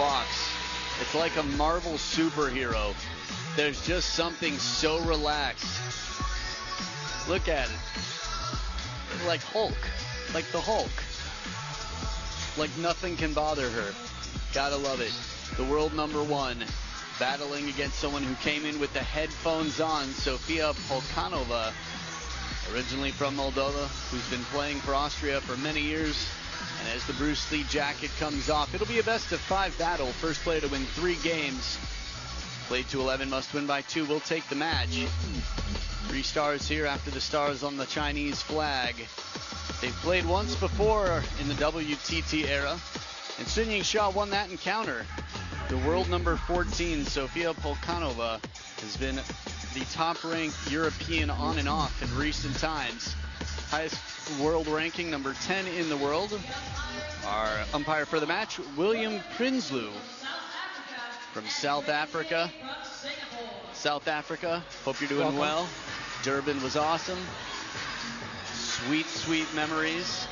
box. It's like a Marvel superhero. There's just something so relaxed. Look at it. Like Hulk. Like the Hulk. Like nothing can bother her. Gotta love it. The world number one, battling against someone who came in with the headphones on, Sofia Polcanova, originally from Moldova, who's been playing for Austria for many years. And as the Bruce Lee jacket comes off, it'll be a best-of-5 battle. First player to win 3 games. Played to 11, must win by 2, will take the match. 3 stars here after the stars on the Chinese flag. They've played once before in the WTT era, and SUNYINGSHA won that encounter. The world number 14, Sofia Polcanova, has been the top-ranked European on and off in recent times. Highest world ranking, number 10 in the world. Our umpire for the match, William Prinsloo from South Africa. South Africa, hope you're doing well. Durban was awesome. Sweet, sweet memories.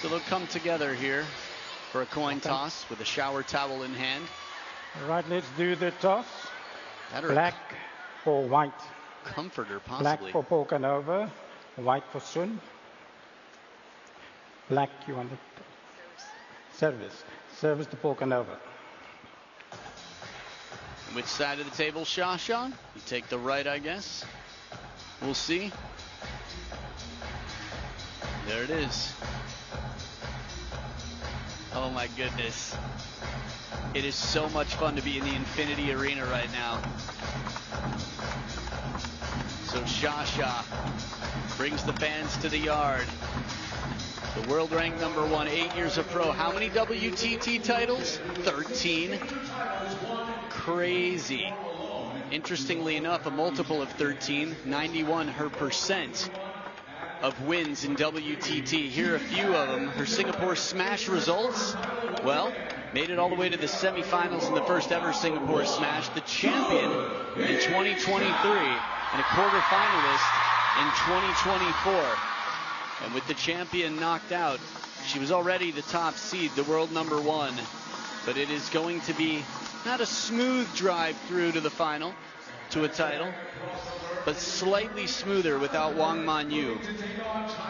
So they'll come together here for a coin toss with a shower towel in hand. All right, let's do the toss. Black for white. Comforter, possibly. Black for Polcanova, white for Sun. Black, you want it? Service. Service to Polcanova. Which side of the table, Sha-Sha? You take the right, I guess. We'll see. There it is. Oh my goodness. It is so much fun to be in the Infinity Arena right now. So Sha-Sha brings the fans to the yard. The world ranked number 1, 8 years of pro. How many WTT titles? 13. Crazy. Interestingly enough, a multiple of 13, 91 her percent of wins in WTT. Here are a few of them. Her Singapore Smash results, well, made it all the way to the semifinals in the first ever Singapore Smash. The champion in 2023 and a quarterfinalist in 2024. And with the champion knocked out, she was already the top seed, the world number 1. But it is going to be not a smooth drive through to the final, to a title, but slightly smoother without Wang Manyu.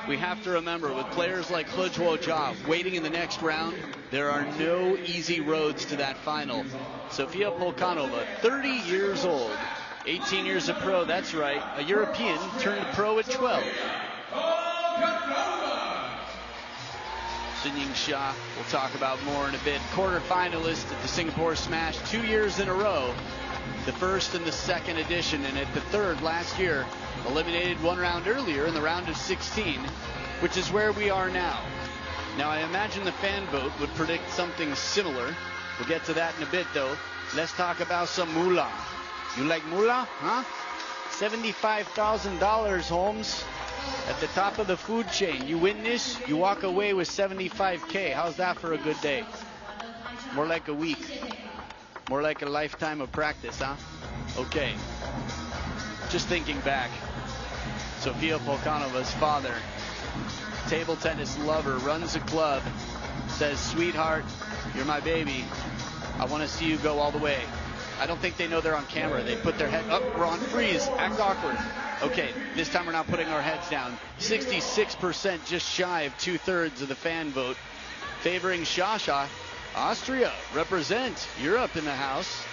We have to remember, with players like He Zhuo waiting in the next round, there are no easy roads to that final. Sofia Polcanova, 30 years old, 18 years of pro, that's right, a European turned pro at 12. SUNYINGSHA, we'll talk about more in a bit. Quarterfinalist at the Singapore Smash 2 years in a row. The first and the second edition, and at the third last year, eliminated 1 round earlier in the round of 16, which is where we are now. Now I imagine the fan vote would predict something similar. We'll get to that in a bit though. Let's talk about some moolah. You like moolah, huh? $75,000, Holmes. At the top of the food chain. You win this, you walk away with 75K. How's that for a good day? More like a week. More like a lifetime of practice, huh? Okay. Just thinking back. Sofia Polcanova's father, table tennis lover, runs a club, says, sweetheart, you're my baby. I want to see you go all the way. I don't think they know they're on camera. They put their head up, we're on freeze, act awkward. Okay, this time we're not putting our heads down. 66%, just shy of 2/3 of the fan vote, favoring Sha-Sha. Austria, represent. Europe in the house.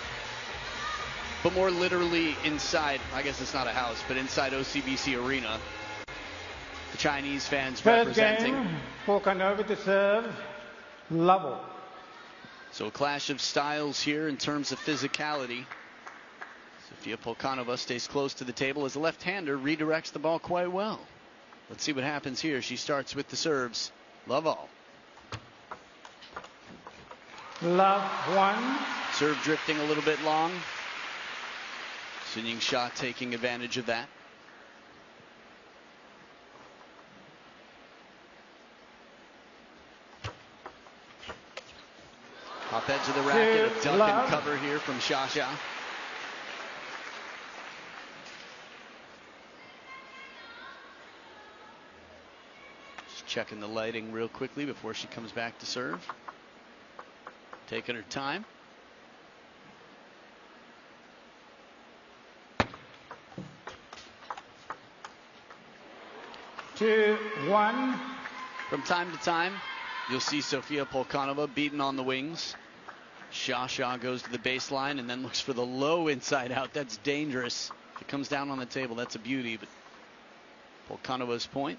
But more literally inside, I guess it's not a house, but inside OCBC Arena. The Chinese fans representing. First game, Polcanova to serve, level. So a clash of styles here in terms of physicality. Sofia Polcanova stays close to the table as a left-hander, redirects the ball quite well. Let's see what happens here. She starts with the serves. Love all. Love 1. Serve drifting a little bit long. SUNYINGSHA taking advantage of that. Top edge of the racket, a duck and cover here from Sha-Sha. checking the lighting real quickly before she comes back to serve. Taking her time. Two, one. From time to time, you'll see Sofia Polcanova beaten on the wings. Sha goes to the baseline and then looks for the low inside out. That's dangerous. If it comes down on the table, that's a beauty. But Polcanova's point.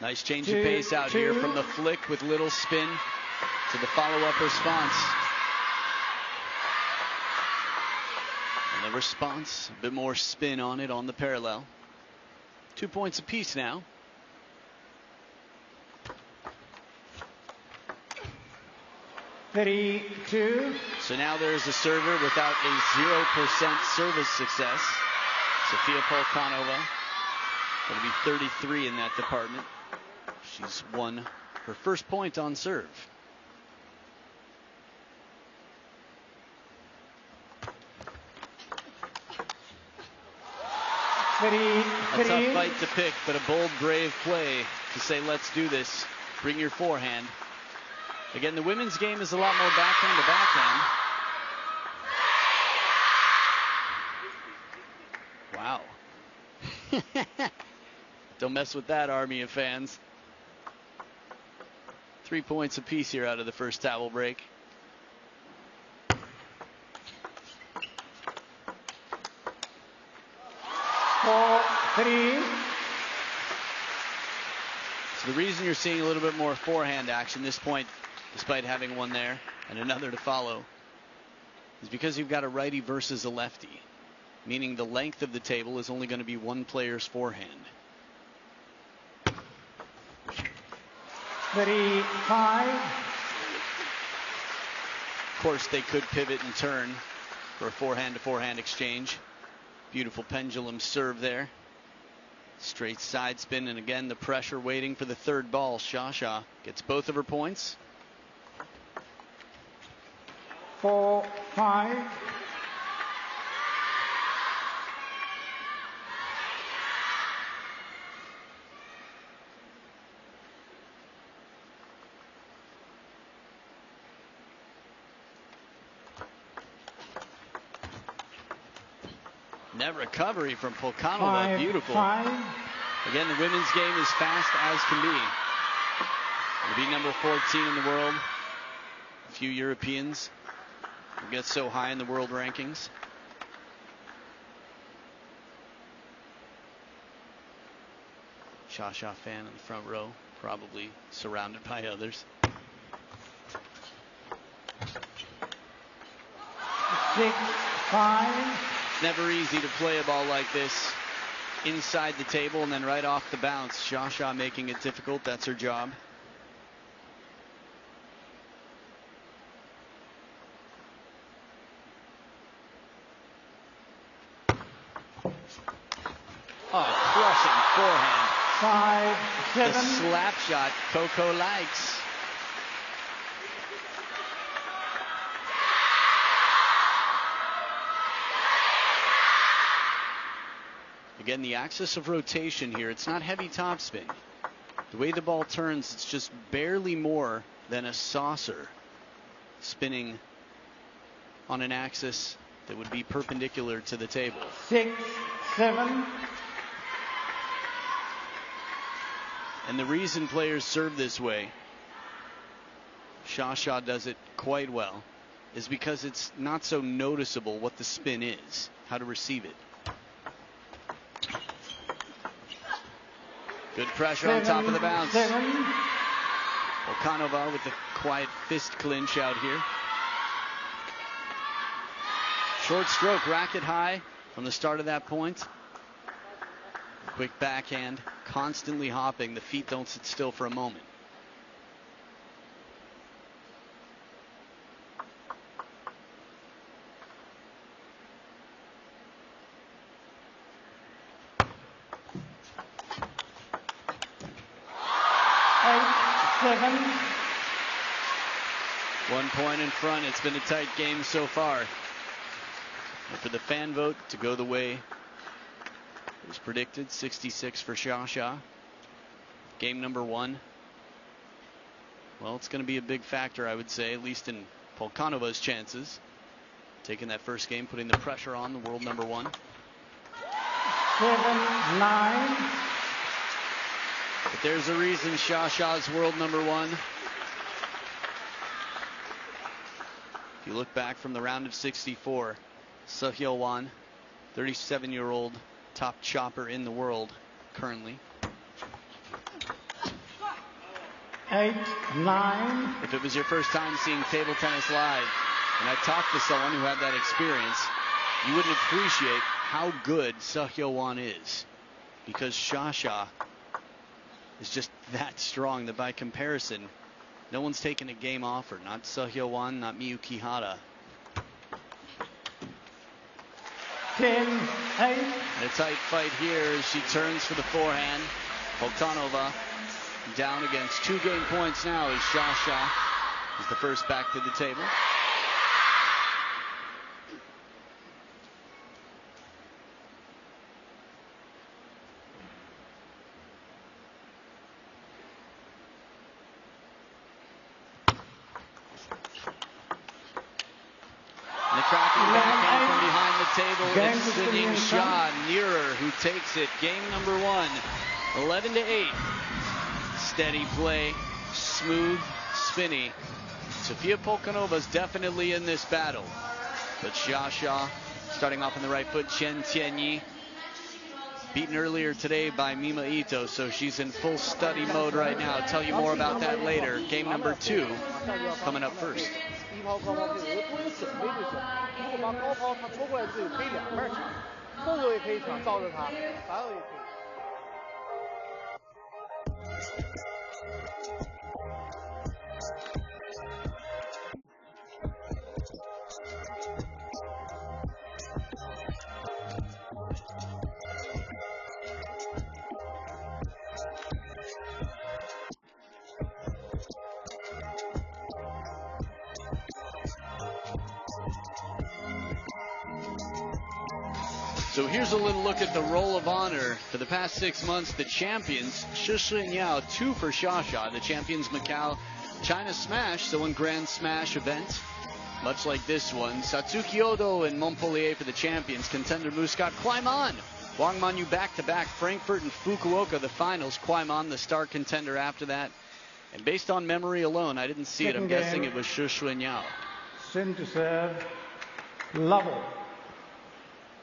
Nice change of pace out here from the flick with little spin to the follow-up response. And the response, a bit more spin on it on the parallel. 2 points apiece now. Two. So now there's a server without a 0% service success. Sofia Polcanova going to be 33 in that department. She's won her first point on serve. A tough fight to pick, but a bold, brave play to say, let's do this. Bring your forehand. Again, the women's game is a lot more backhand to backhand. Wow. Don't mess with that, army of fans. 3 points apiece here out of the first towel break. Three. So the reason you're seeing a little bit more forehand action this point, despite having one there and another to follow, is because you've got a righty versus a lefty, meaning the length of the table is only going to be one player's forehand. 35. Of course, they could pivot and turn for a forehand to forehand exchange. Beautiful pendulum serve there. Straight side spin, and again the pressure waiting for the third ball. Sha gets both of her points. 4-5. Net recovery from Polcanova. Beautiful. Again, the women's game is fast as can be. It'll be number 14 in the world. A few Europeans will get so high in the world rankings. Sha fan in the front row, probably surrounded by others. 6-5. Never easy to play a ball like this inside the table and then right off the bounce. Sha making it difficult. That's her job. Oh, crushing forehand. 5-7. The slap shot Coco likes. Again, the axis of rotation here, it's not heavy topspin. The way the ball turns, it's just barely more than a saucer spinning on an axis that would be perpendicular to the table. 6-7. And the reason players serve this way, Sha does it quite well, is because it's not so noticeable what the spin is, how to receive it. Good pressure on top of the bounce. Polcanova with the quiet fist clinch out here. Short stroke, racket high from the start of that point. Quick backhand, constantly hopping. The feet don't sit still for a moment. Seven. 1 point in front. It's been a tight game so far. And for the fan vote to go the way It was predicted 66 for Sha-Sha. Game number 1. Well, it's going to be a big factor, I would say, at least in Polcanova's chances. Taking that first game, putting the pressure on the world number 1. 7-9. But there's a reason Sha-Sha's world number 1. If you look back from the round of 64, Se-Hyo-Won, 37-year-old top chopper in the world currently. 8-9. If it was your first time seeing table tennis live, and I talked to someone who had that experience, you wouldn't appreciate how good Se-Hyo-Won is, because Sha-Sha is just that strong that by comparison, no one's taken a game off her. Not Se-Hyo-Won, not Miyuki Hara. 10-8. A tight fight here as she turns for the forehand. Polcanova down against 2 game points now as Sha-Sha is the first back to the table. And the cracking backhand from behind the table. It's SUNYINGSHA nearer who takes it. Game number 1, 11-8. Steady play, smooth, spinny. Sofia Polcanova's definitely in this battle. But Sha-Sha starting off on the right foot. Chen Tianyi beaten earlier today by Mima Ito, so she's in full study mode right now. I'll tell you more about that later. Game number 2 coming up first. So here's a little look at the Roll of Honor. For the past 6 months, the champions, Shi Shiniao, 2 for Sha-Sha. The champions Macau China Smash, so in Grand Smash event, much like this one. Satsuki Odo and Montpellier for the champions. Contender Muscat, Kwaiman. Wangmanyu back-to-back. Frankfurt and Fukuoka, the finals. Kwaiman, the star contender after that. And based on memory alone, I didn't see it. I'm guessing it was Shi Shiniao. Sin to serve. Level.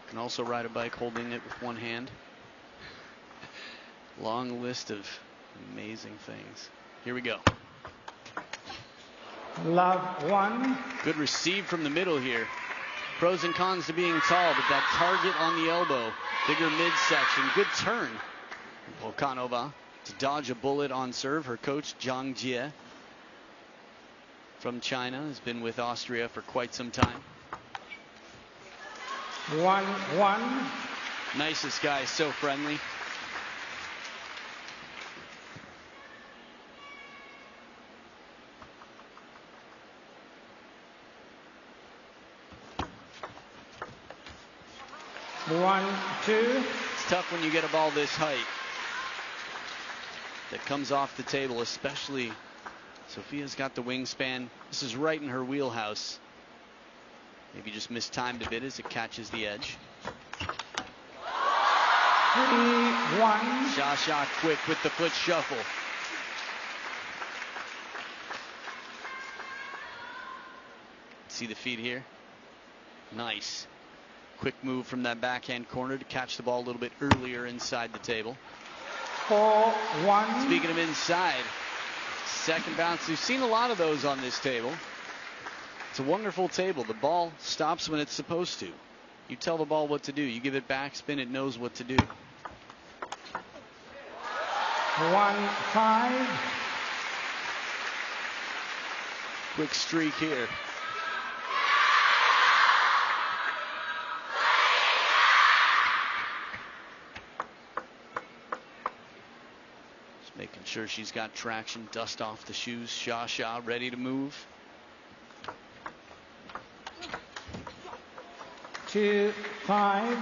Can also ride a bike holding it with one hand. Long list of amazing things. Here we go. Love 1. Good receive from the middle here. Pros and cons to being tall, but that target on the elbow, bigger midsection, good turn. Polcanova to dodge a bullet on serve. Her coach, Zhang Jie, from China, has been with Austria for quite some time. 1-1. Nicest guy, so friendly. One, two. It's tough when you get a ball this height that comes off the table, especially Sofia's got the wingspan. This is right in her wheelhouse. Maybe just mistimed a bit as it catches the edge. 3-1. Sha-Sha quick with the foot shuffle. See the feet here? Nice. Quick move from that backhand corner to catch the ball a little bit earlier inside the table. 4-1. Speaking of inside, second bounce. We've seen a lot of those on this table. It's a wonderful table. The ball stops when it's supposed to. You tell the ball what to do. You give it backspin, it knows what to do. 1-5. Quick streak here. Just making sure she's got traction. Dust off the shoes. Sha-Sha ready to move. 2-5.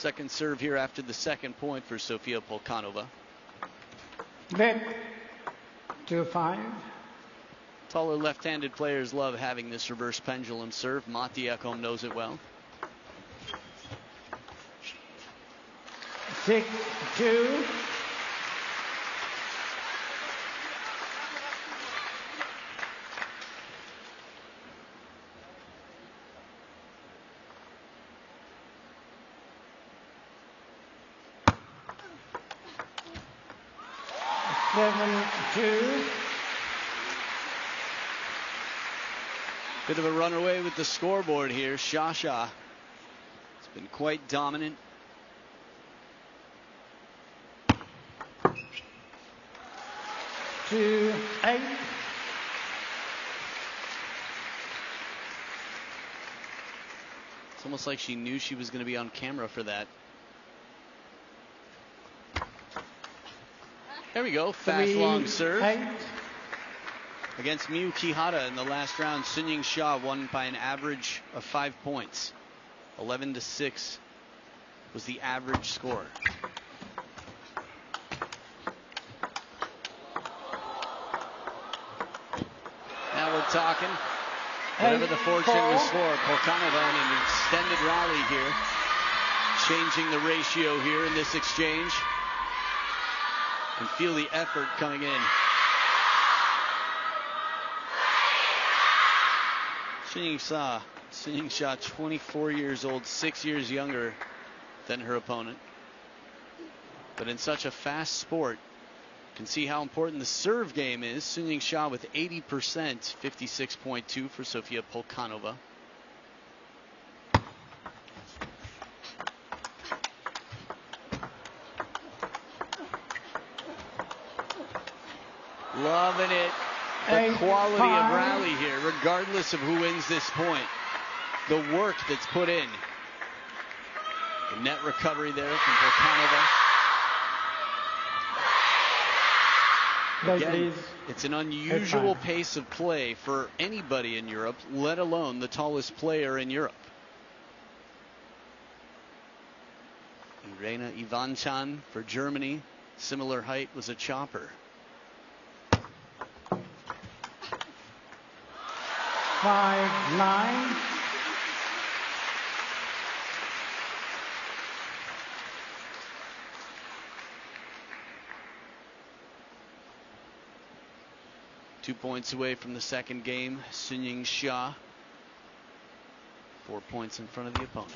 Second serve here after the second point for Sofia Polcanova. Net 2-5. Taller left-handed players love having this reverse pendulum serve. Matti Ekholm knows it well. 6-2. Bit of a runaway with the scoreboard here. Sha-Sha has been quite dominant. Two, 8. It's almost like she knew she was going to be on camera for that. There we go. Fast, 3, long serve. 8. Against Miyu Kihara in the last round, Sunying-Sha won by an average of 5 points. 11-6 was the average score. Now we're talking. Whatever the fortune was for, Polcanova in an extended rally here. Changing the ratio here in this exchange. And feel the effort coming in. Sunying-Sha, 24 years old, 6 years younger than her opponent. But in such a fast sport, you can see how important the serve game is. Sunying-Sha with 80%, 56.2 for Sofia Polcanova. Loving it. The quality of rally here, regardless of who wins this point. The work that's put in. The net recovery there from Polcanova. Again, it's an unusual pace of play for anybody in Europe, let alone the tallest player in Europe. Irena Ivanchan for Germany, similar height, was a chopper. 5-9. Two points away from the second game. Sunying-Sha 4 points in front of the opponent.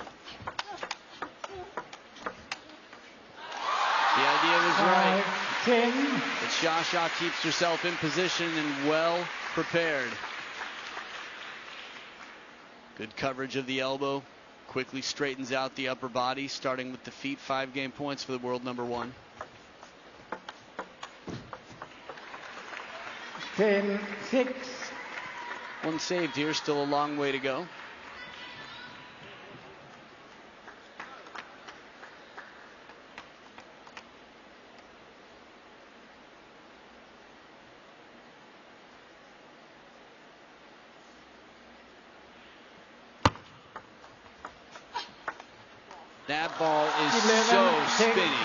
The idea was right. 10. But Sha-Sha keeps herself in position and well prepared. Good coverage of the elbow. Quickly straightens out the upper body, starting with the feet. 5 game points for the world number 1. 10-6. One saved here, still a long way to go. That ball is so spinny.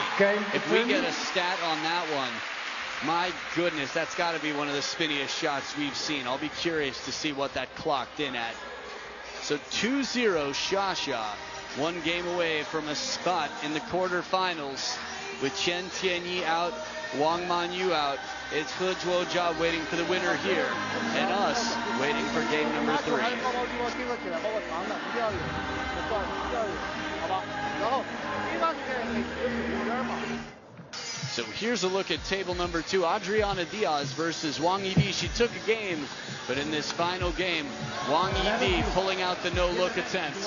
If we get a stat on that one, my goodness, that's got to be one of the spinniest shots we've seen. I'll be curious to see what that clocked in at. So 2-0 Sha-Sha, 1 game away from a spot in the quarterfinals with Chen Tianyi out, Wang Manyu out. It's He Zhuojia waiting for the winner here, and us waiting for game number 3. So here's a look at table number 2. Adriana Diaz versus Wang Yidi. She took a game, but in this final game, Wang Yidi pulling out the no-look attempt.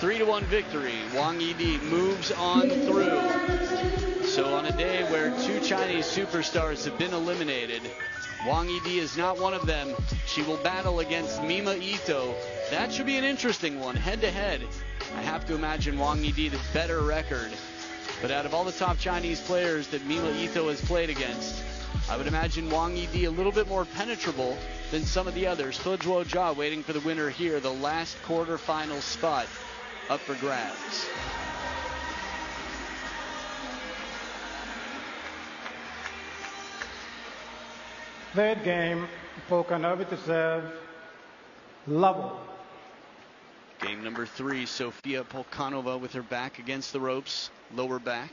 3-1 victory. Wang Yidi moves on through. So on a day where 2 Chinese superstars have been eliminated, Wang Yidi is not one of them. She will battle against Mima Ito. That should be an interesting one, head-to-head. I have to imagine Wang Yidi the better record. But out of all the top Chinese players that Mima Ito has played against, I would imagine Wang Yidi a little bit more penetrable than some of the others. He Zhuojia waiting for the winner here, the last quarterfinal spot up for grabs. Third game, Polcanova to serve. Level. Game number 3, Sofia Polcanova with her back against the ropes, lower back.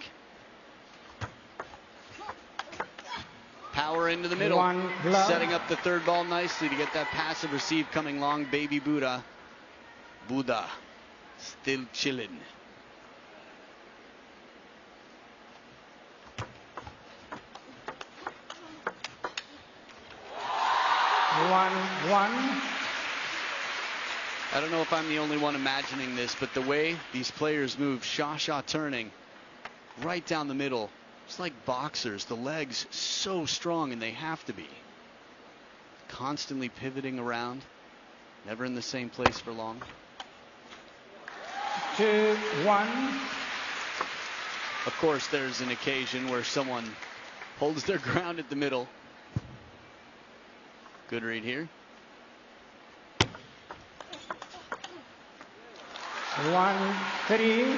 Power into the middle, setting up the third ball nicely to get that passive receive coming long. Baby Buddha. Buddha still chilling. One. I don't know if I'm the only one imagining this, but the way these players move, Sha turning right down the middle, it's like boxers. The legs so strong, and they have to be. Constantly pivoting around, never in the same place for long. 2-1. Of course, there's an occasion where someone holds their ground at the middle. Good read here. 1-3.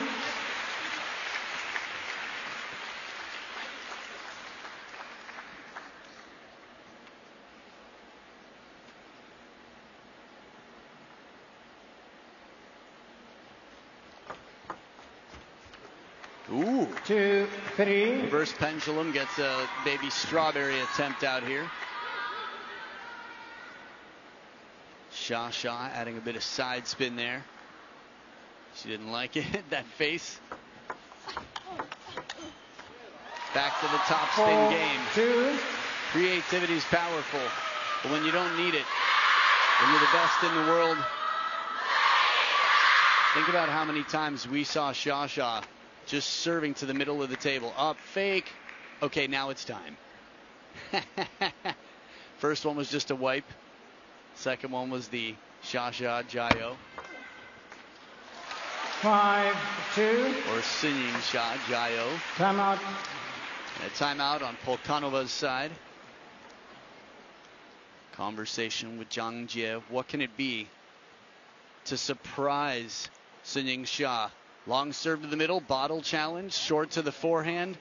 Ooh. 2-3. Reverse pendulum gets a baby strawberry attempt out here. Sha adding a bit of side spin there. She didn't like it. That face. Back to the top spin game. 4-2. Creativity is powerful, but when you don't need it, when you're the best in the world, think about how many times we saw Sha just serving to the middle of the table. Up, fake. Okay, now it's time. First one was just a wipe. Second one was the Sha Jayo. 5-2. Or SUNYINGSHA-SOFIA. Timeout. And a timeout on Polcanova's side. Conversation with Zhang Jie. What can it be to surprise SUNYINGSHA? Long serve to the middle, bottle challenge, short to the forehand.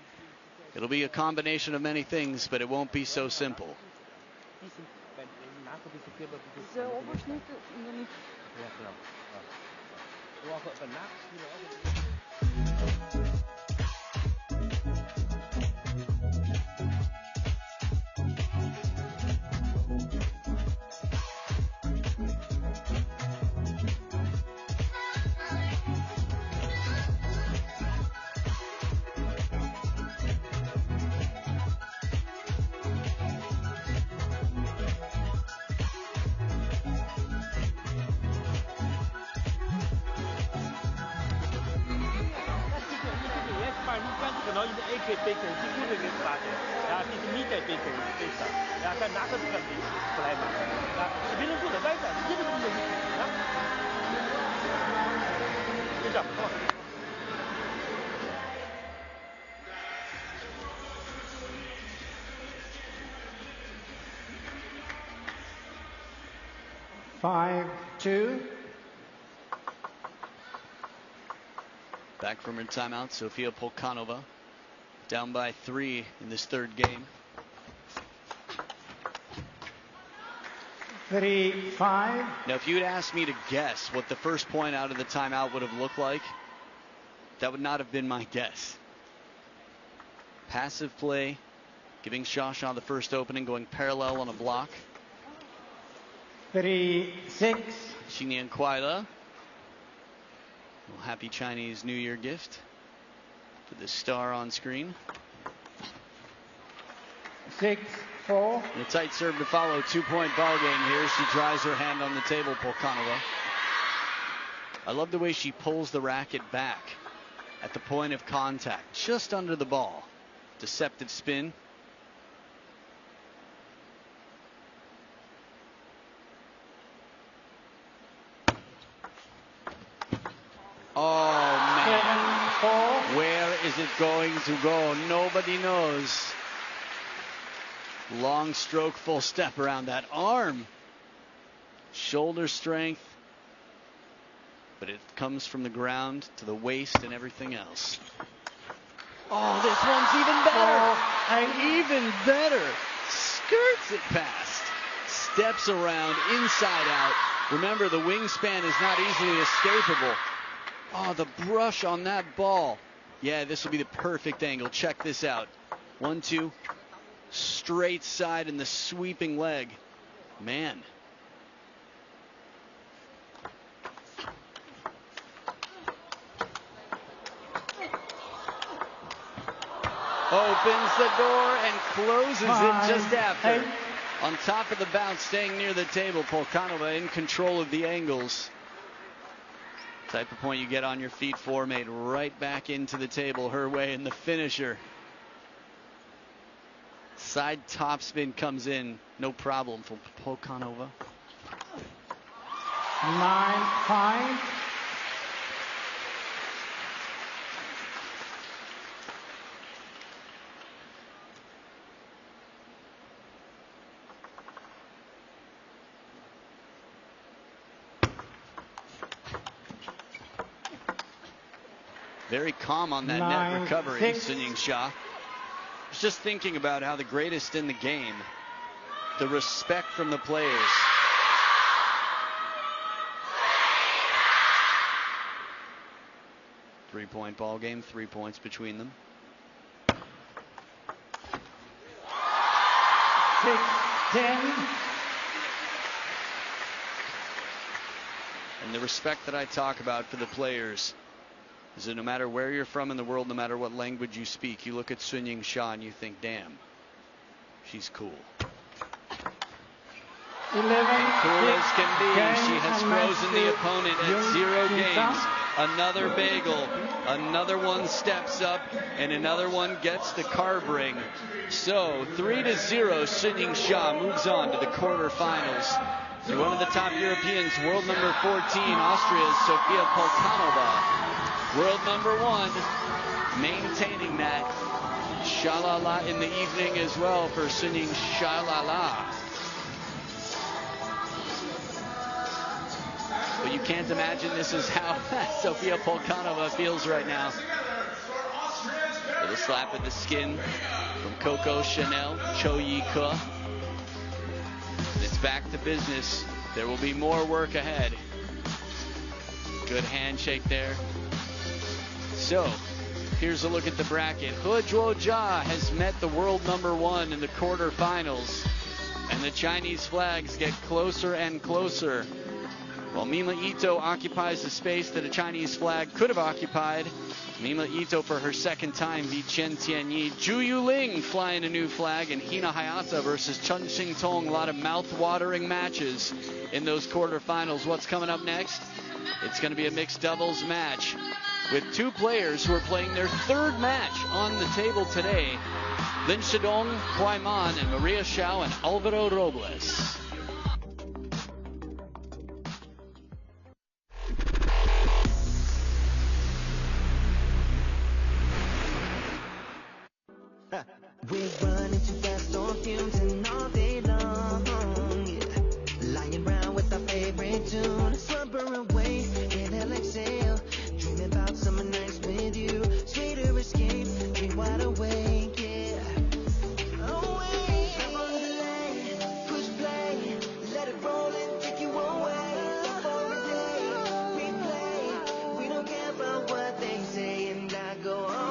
It'll be a combination of many things, but it won't be so simple. Back from her timeout, Sofia Polcanova down by 3 in this third game. 3-5. Now, if you'd asked me to guess what the first point out of the timeout would have looked like, that would not have been my guess. Passive play, giving Sha the first opening, going parallel on a block. 3-6. Xingnian Kuaila. Happy Chinese New Year gift for the star on screen. 6-4. And a tight serve to follow. 2-point ball game here. She tries her hand on the table, Polcanova. I love the way she pulls the racket back at the point of contact, just under the ball. Deceptive spin. Oh, man. Where is it going to go? Nobody knows. Long stroke, full step around that arm. Shoulder strength. But it comes from the ground to the waist and everything else. Oh, this one's even better. And even better. skirts it past. Steps around, inside out. Remember, the wingspan is not easily escapable. Oh, the brush on that ball. Yeah, this will be the perfect angle. Check this out. 1-2. Straight side and the sweeping leg. Man. Opens the door and closes it just after. On top of the bounce, staying near the table. Polcanova in control of the angles. Type of point you get on your feet for, made right back into the table her way, and the finisher. Side topspin comes in, no problem for Polcanova. 9-5. Very calm on that net recovery, SUNYINGSHA. I was just thinking about how the greatest in the game, the respect from the players. Three-point ball game, 3 points between them. 6-10. And the respect that I talk about for the players is that no matter where you're from in the world, no matter what language you speak, you look at SUNYINGSHA and you think, damn, she's cool. 11, cool as can be. She has frozen the opponent at 0 games. Another bagel. Another one steps up, and another one gets the carb ring. So 3-0, SUNYINGSHA moves on to the quarterfinals. So one of the top Europeans, world number 14, Austria's Sofia Polcanova. World number 1, maintaining that. Sha-la-la in the evening as well for SUNYINGSHA-la-la. But you can't imagine this is how Sofia Polcanova feels right now. With a slap at the skin from Coco Chanel, Cho Yi-Ke. It's back to business. There will be more work ahead. Good handshake there. So, here's a look at the bracket. He Zhuojia has met the world number 1 in the quarterfinals. And the Chinese flags get closer and closer. While Mima Ito occupies the space that a Chinese flag could have occupied. Mima Ito for her second time beat Chen Tianyi. Zhu Yuling flying a new flag, and Hina Hayata versus Chen Xingtong. A lot of mouth-watering matches in those quarterfinals. What's coming up next? It's going to be a mixed doubles match with 2 players who are playing their 3rd match on the table today. Lin Shidong, Huai Man, and Maria Xiao and Alvaro Robles. We're running too fast on fumes and all day long, yeah. Lying around with our favorite tune, slumber away, inhale, exhale, dreaming about summer nights with you, sweeter escape, dream wide awake, yeah. Away, on delay, push play, let it roll and take you away. Stop for a day, replay, we don't care about what they say, and I go on.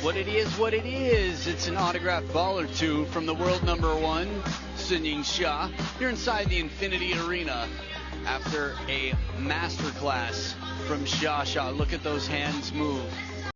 What it is. It's an autographed ball or two from the world number one, SUNYINGSHA. You're inside the Infinity Arena after a masterclass from Sha. Look at those hands move.